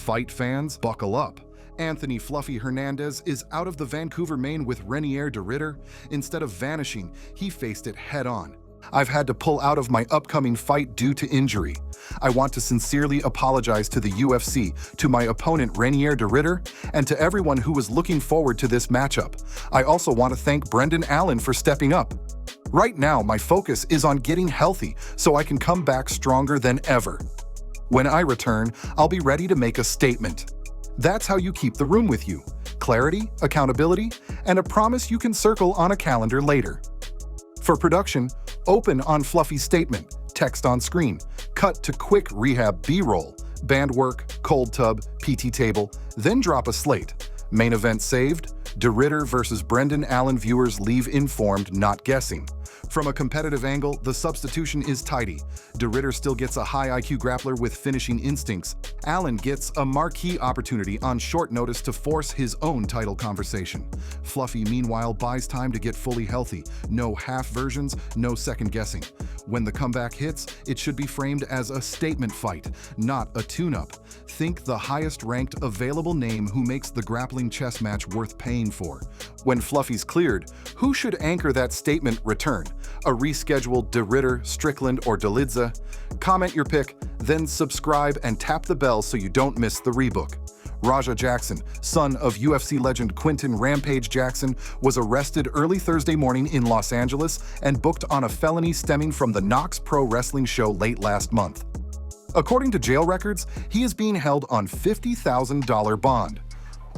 Fight fans, buckle up. Anthony Fluffy Hernandez is out of the Vancouver main with Reinier de Ridder. Instead of vanishing, he faced it head-on. I've had to pull out of my upcoming fight due to injury. I want to sincerely apologize to the UFC, to my opponent Reinier de Ridder, and to everyone who was looking forward to this matchup. I also want to thank Brendan Allen for stepping up. Right now, my focus is on getting healthy so I can come back stronger than ever. When I return, I'll be ready to make a statement. That's how you keep the room with you. Clarity, accountability, and a promise you can circle on a calendar later. For production, open on Fluffy statement, text on screen, cut to quick rehab B-roll, band work, cold tub, PT table, then drop a slate. Main event saved, de Ridder versus Brendan Allen. Viewers leave informed, not guessing. From a competitive angle, the substitution is tidy. De Ridder still gets a high IQ grappler with finishing instincts. Allen gets a marquee opportunity on short notice to force his own title conversation. Fluffy, meanwhile, buys time to get fully healthy. No half versions, no second guessing. When the comeback hits, it should be framed as a statement fight, not a tune-up. Think the highest-ranked available name who makes the grappling chess match worth paying for. When Fluffy's cleared, who should anchor that statement return? A rescheduled de Ridder, Strickland, or Dolidze? Comment your pick, then subscribe and tap the bell so you don't miss the rebook. Raja Jackson, son of UFC legend Quinton "Rampage" Jackson, was arrested early Thursday morning in Los Angeles and booked on a felony stemming from the Knokx Pro wrestling show late last month. According to jail records, he is being held on $50,000 bond.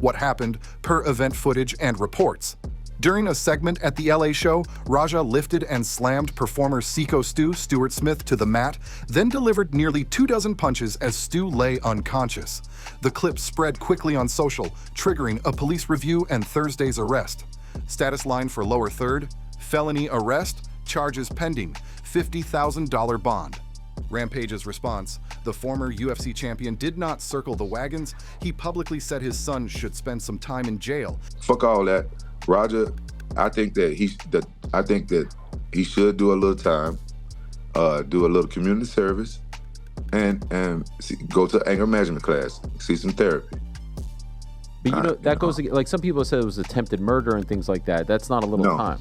What happened, per event footage and reports. During a segment at the LA show, Raja lifted and slammed performer Seiko Stuart Smith to the mat, then delivered nearly 24 punches as Stu lay unconscious. The clip spread quickly on social, triggering a police review and Thursday's arrest. Status line for lower third: felony arrest, charges pending, $50,000 bond. Rampage's response: the former UFC champion did not circle the wagons. He publicly said his son should spend some time in jail. Fuck all that. Roger, I think that he should do a little time, do a little community service, and go to anger management class, see some therapy. But you know that goes like some people said it was attempted murder and things like that. That's not a little time.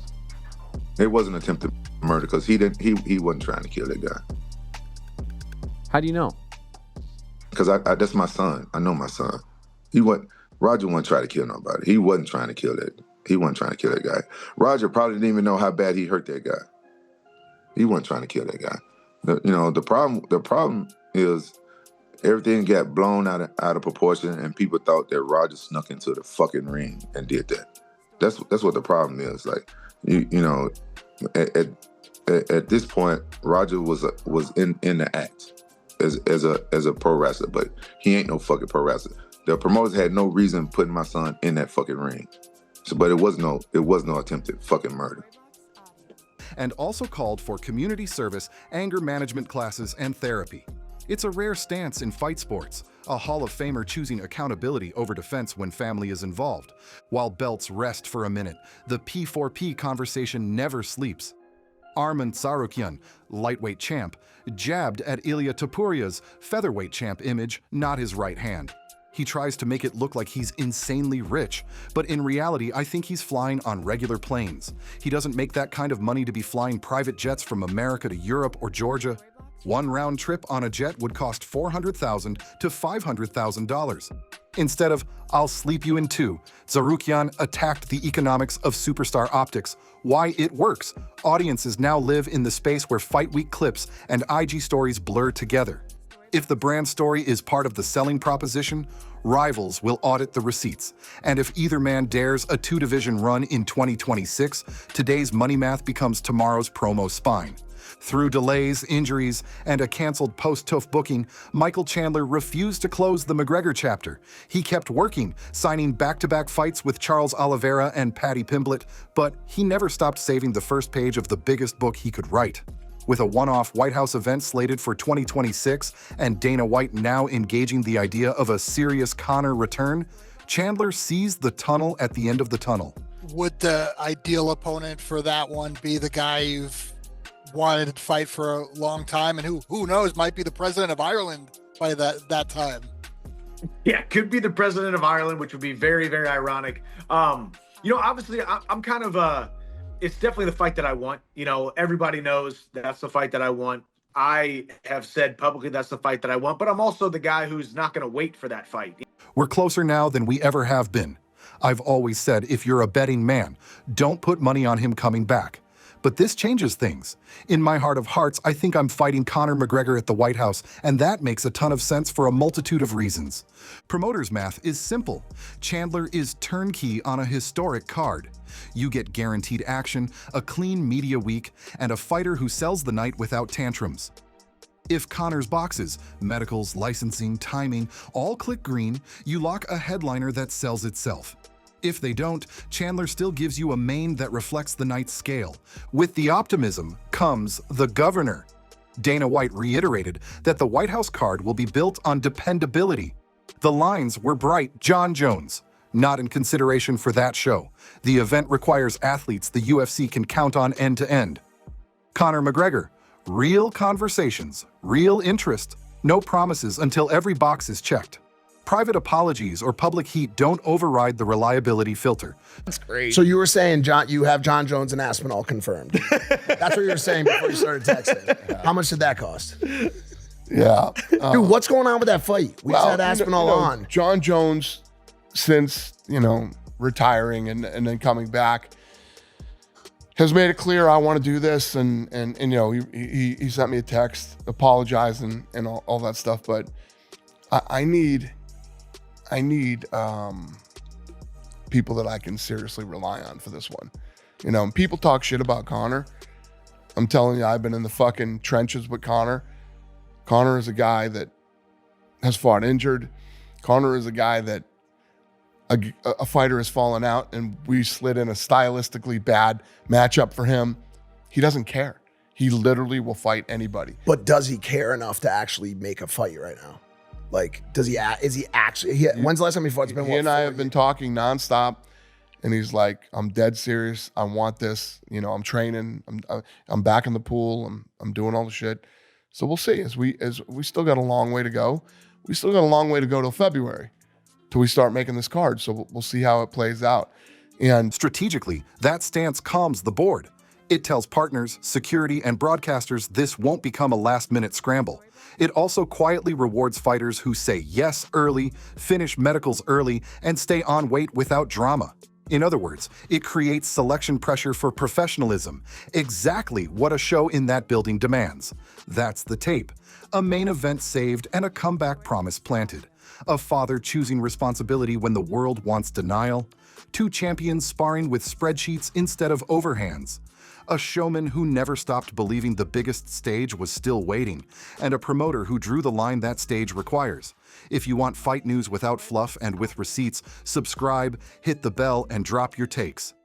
It wasn't attempted murder because he wasn't trying to kill that guy. How do you know? Because that's my son. I know my son. Roger wasn't trying to kill nobody. He wasn't trying to kill that. He wasn't trying to kill that guy. Roger probably didn't even know how bad he hurt that guy. He wasn't trying to kill that guy. The problem is everything got blown out of proportion, and people thought that Roger snuck into the fucking ring and did that. That's what the problem is. Like at this point, Roger was in the act as a pro wrestler, but he ain't no fucking pro wrestler. The promoters had no reason putting my son in that fucking ring. But it was no attempted fucking murder. And also called for community service, anger management classes, and therapy. It's a rare stance in fight sports, a Hall of Famer choosing accountability over defense when family is involved. While belts rest for a minute, the P4P conversation never sleeps. Arman Tsarukyan, lightweight champ, jabbed at Ilia Topuria's featherweight champ image, not his right hand. He tries to make it look like he's insanely rich, but in reality, I think he's flying on regular planes. He doesn't make that kind of money to be flying private jets from America to Europe or Georgia. One round trip on a jet would cost $400,000 to $500,000. Instead of, "I'll sleep you in two," Tsarukyan attacked the economics of superstar optics. Why it works. Audiences now live in the space where Fight Week clips and IG stories blur together. If the brand story is part of the selling proposition, rivals will audit the receipts. And if either man dares a two-division run in 2026, today's money math becomes tomorrow's promo spine. Through delays, injuries, and a canceled post-TUF booking, Michael Chandler refused to close the McGregor chapter. He kept working, signing back-to-back fights with Charles Oliveira and Paddy Pimblett, but he never stopped saving the first page of the biggest book he could write. With a one-off White House event slated for 2026 and Dana White now engaging the idea of a serious Conor return, Chandler sees the tunnel at the end of the tunnel. Would the ideal opponent for that one be the guy you've wanted to fight for a long time and who knows, might be the president of Ireland by that time? Yeah, could be the president of Ireland, which would be very, very ironic. Obviously, I'm kind of it's definitely the fight that I want. Everybody knows that's the fight that I want. I have said publicly that's the fight that I want, but I'm also the guy who's not going to wait for that fight. We're closer now than we ever have been. I've always said if you're a betting man, don't put money on him coming back. But this changes things. In my heart of hearts, I think I'm fighting Conor McGregor at the White House, and that makes a ton of sense for a multitude of reasons. Promoter's math is simple. Chandler is turnkey on a historic card. You get guaranteed action, a clean media week, and a fighter who sells the night without tantrums. If Conor's boxes, medicals, licensing, timing, all click green, you lock a headliner that sells itself. If they don't, Chandler still gives you a main that reflects the night's scale. With the optimism comes the governor. Dana White reiterated that the White House card will be built on dependability. The lines were bright: Jon Jones, not in consideration for that show. The event requires athletes the UFC can count on end to end. Conor McGregor, real conversations, real interest, no promises until every box is checked. Private apologies or public heat don't override the reliability filter. That's great. So you were saying, you have Jon Jones and Aspinall confirmed. That's what you were saying before you started texting. Yeah. How much did that cost? Yeah. Dude, what's going on with that fight? We just had Aspinall on. Jon Jones, since, retiring and then coming back, has made it clear I want to do this. And he sent me a text apologizing and all that stuff. But I need people that I can seriously rely on for this one. People talk shit about Conor. I'm telling you, I've been in the fucking trenches with Conor. Conor is a guy that has fought injured. Conor is a guy that a fighter has fallen out and we slid in a stylistically bad matchup for him. He doesn't care. He literally will fight anybody. But does he care enough to actually make a fight right now? Like, when's the last time he fought? It's been He and I have been talking nonstop, and he's like, I'm dead serious. I want this. I'm training. I'm back in the pool. I'm doing all the shit. So we'll see. As we still got a long way to go. We still got a long way to go till February, till we start making this card. So we'll see how it plays out. And strategically, that stance calms the board. It tells partners, security, and broadcasters this won't become a last-minute scramble. It also quietly rewards fighters who say yes early, finish medicals early, and stay on weight without drama. In other words, it creates selection pressure for professionalism, exactly what a show in that building demands. That's the tape. A main event saved and a comeback promise planted. A father choosing responsibility when the world wants denial. Two champions sparring with spreadsheets instead of overhands. A showman who never stopped believing the biggest stage was still waiting, and a promoter who drew the line that stage requires. If you want fight news without fluff and with receipts, subscribe, hit the bell, and drop your takes.